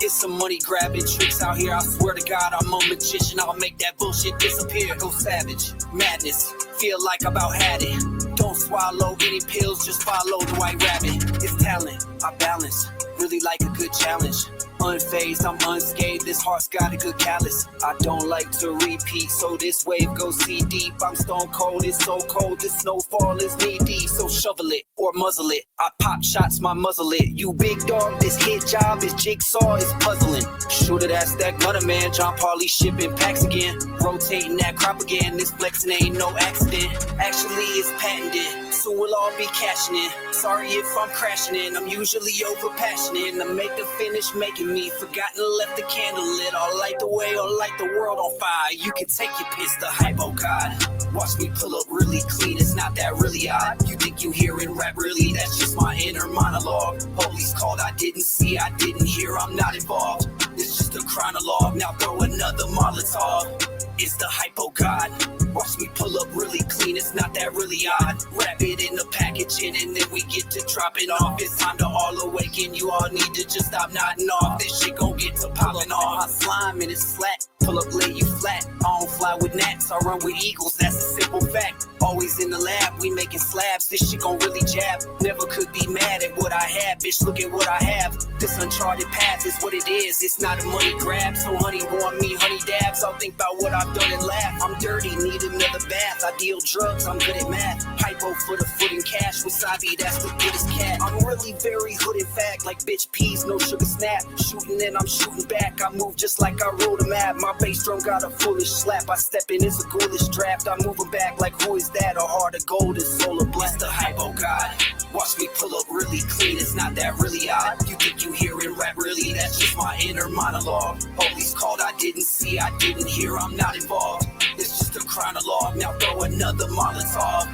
It's some money grabbing tricks out here. I swear to God, I'm a magician. I'll make that bullshit disappear. Go savage, madness, feel like I about had it. Don't swallow any pills, just follow the white rabbit. It's talent, I balance, really like a good challenge. Unfazed, I'm unscathed, this heart's got a good callus. I don't like to repeat, so this wave goes see deep. I'm stone cold, it's so cold, this snowfall is knee deep. So shovel it or muzzle it, I pop shots, my muzzle it. You big dog, this hit job, this jigsaw is puzzling. Shoot it, that's that gunner man, John Parley shipping packs again. Rotating that crop again, this flexing ain't no accident. Actually, it's patented, so we'll all be cashing in. Sorry if I'm crashing in, I'm usually over passionate. I make the finish making me forgotten, left the candle lit. I'll light the way or light the world on fire. You can take your piss, the hype, oh God. Watch me pull up really clean, it's not that really odd. You think you hearing rap really, that's just my inner monologue. Police called, I didn't see, I didn't hear, I'm not involved. It's just a chronologue, now throw another Molotov. It's the hype, oh God. Watch me pull up really clean, it's not that really odd. Wrap it in the packaging and then we get to dropping off. It's time to all awaken, you all need to just stop nodding off. This shit gon' get to popping off. I slime and it's flat, pull up, lay you flat. I don't fly with gnats, I run with eagles, that's a simple fact. Always in the lab, we making slabs, this shit gon' really jab. Never could be mad at what I have, bitch, look at what I have. This uncharted path is what it is, it's not a money grab. So honey want me, honey dabs, I'll think about what I've done and laugh. I'm dirty, need another bath, I deal drugs, I'm good at math. Hypo for the foot and cash, wasabi, that's the goodest cat. I'm really very hood in fact, like bitch peas, no sugar snap. Shooting and I'm shooting back, I move just like I wrote a map. My bass drum got a foolish slap, I step in, it's a ghoulish draft. I'm moving back like who is that? A heart of gold is solar blessed, the hype, oh God. Watch me pull up really clean, it's not that really odd. You think you hearing rap really, that's just my inner monologue. Police called, I didn't see, I didn't hear, I'm not involved. It's just a chronologue, now throw another Molotov.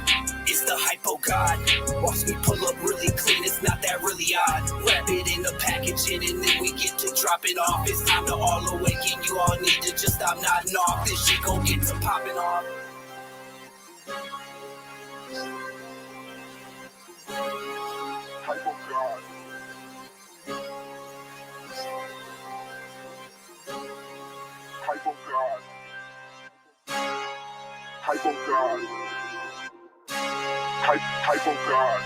It's the hype, oh God. Watch me pull up really clean, it's not that really odd. Rap attention and then we get to drop it off. It's time to all awaken. You all need to just stop nodding off. This shit gon' get to popping off. Type of God. Type of God. Type of God. Type of God.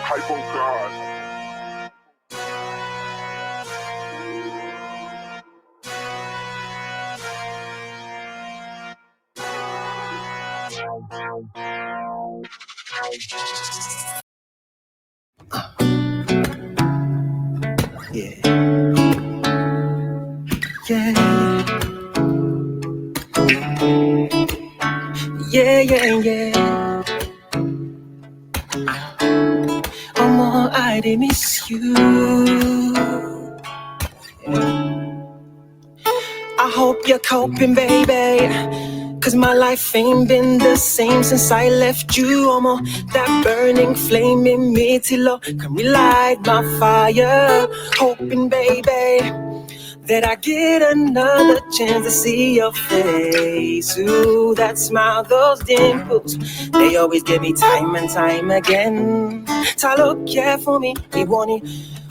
Type of God. Yeah. Yeah. Yeah, yeah, yeah. Oh, I did miss you. I hope you're coping, baby. Cause my life ain't been the same since I left you. I'm on that burning flame in me till I can relight my fire. Hoping, baby, that I get another chance to see your face. Ooh, that smile, those dimples, they always give me time and time again. So look, care for me, he want it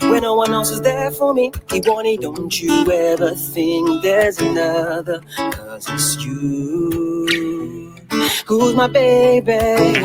when no one else is there for me. He want it, don't you ever think there's another, cause it's you. Who's my baby?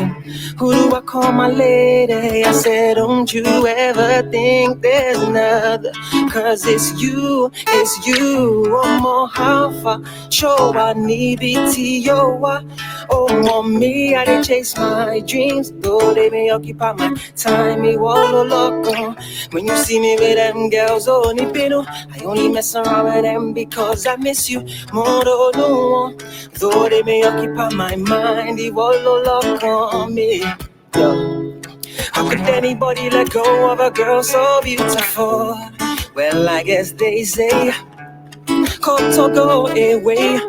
Who do I call my lady? I said, don't you ever think there's another, cause it's you, it's you. Oh, more how far, show I need BTO. Oh, on me, I didn't chase my dreams, though they may occupy my time. Me wallow loco. When you see me with them girls, only pino, I only mess around with them because I miss you more. No, though they may occupy my mind, they wallow loco me. Yo. How could anybody let go of a girl so beautiful? Well, I guess they say, come to go away.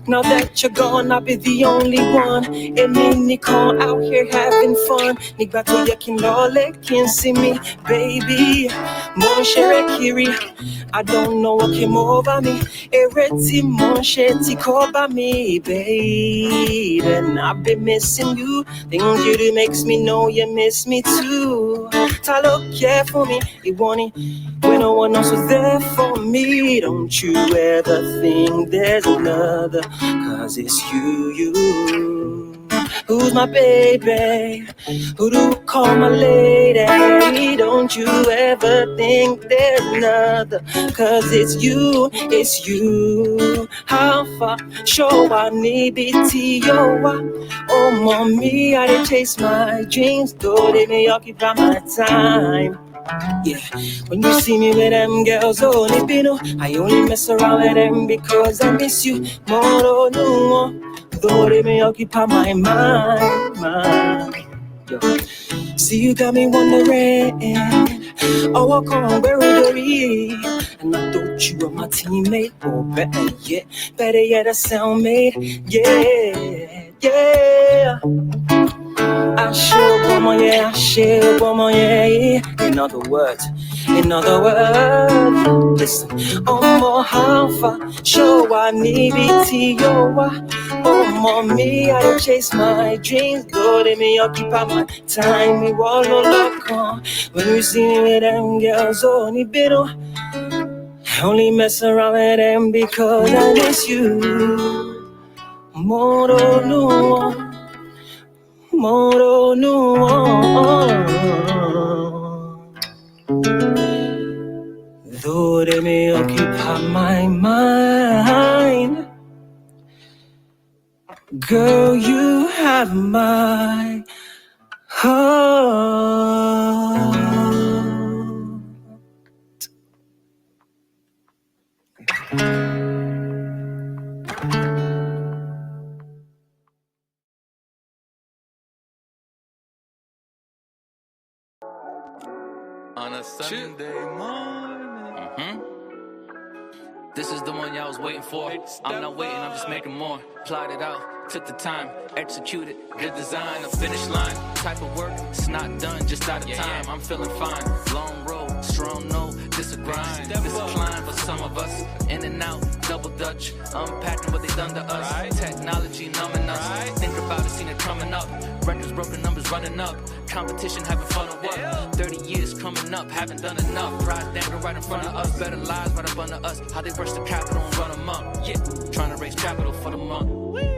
Now that you're gone, I'll be the only one. And me, Nicole, out here having fun. Nigga, to yakin lole, can't see me, baby. Mon chéri, kiri. I don't know what came over me. Ereti, mon chéri, cover me, babe. And I've been missing you. Things you do makes me know you miss me too. Ta look, yeah, for me, you want it when no one else was there for me. Don't you ever think there's another, cause it's you. Who's my baby? Who do I call my lady? Don't you ever think there's another, cause it's you, it's you. How far, show I need BTO. Oh, mommy, I didn't chase my dreams, though they may occupy my time. Yeah, when you see me with them girls, only pino, I only mess around with them because I miss you more. No, though they may occupy my mind. Yo. See, you got me wondering, oh, I can't wear it. And I thought you were my teammate, or better yet, a cellmate. Yeah. I should come on, yeah. In other words, listen. Oh, more how far, show I need BTO. Oh, mommy, I don't chase my dreams, though they may occupy my time. Me wallow loco. When you see me with them girls, only bitter. I only mess around with them because I miss you. Moro no. Though they may occupy my mind, girl, you have my heart. On a Sunday morning. This is the one y'all was waiting for. I'm not waiting, I'm just making more. Plot it out, took the time, executed, good design, a finish line. Type of work, it's not done, just out of time. I'm feeling fine, long road, strong no, this a grind. This a climb for some of us, in and out, double dutch, unpacking what they done to us. Technology numbing us, think about it, seen it coming up. Records broken, numbers running up, competition having fun of what? 30 years coming up, haven't done enough. Pride dangling right in front of us, better lives right up under us. How they rush the capital and run them up, yeah. Trying to raise capital for the month.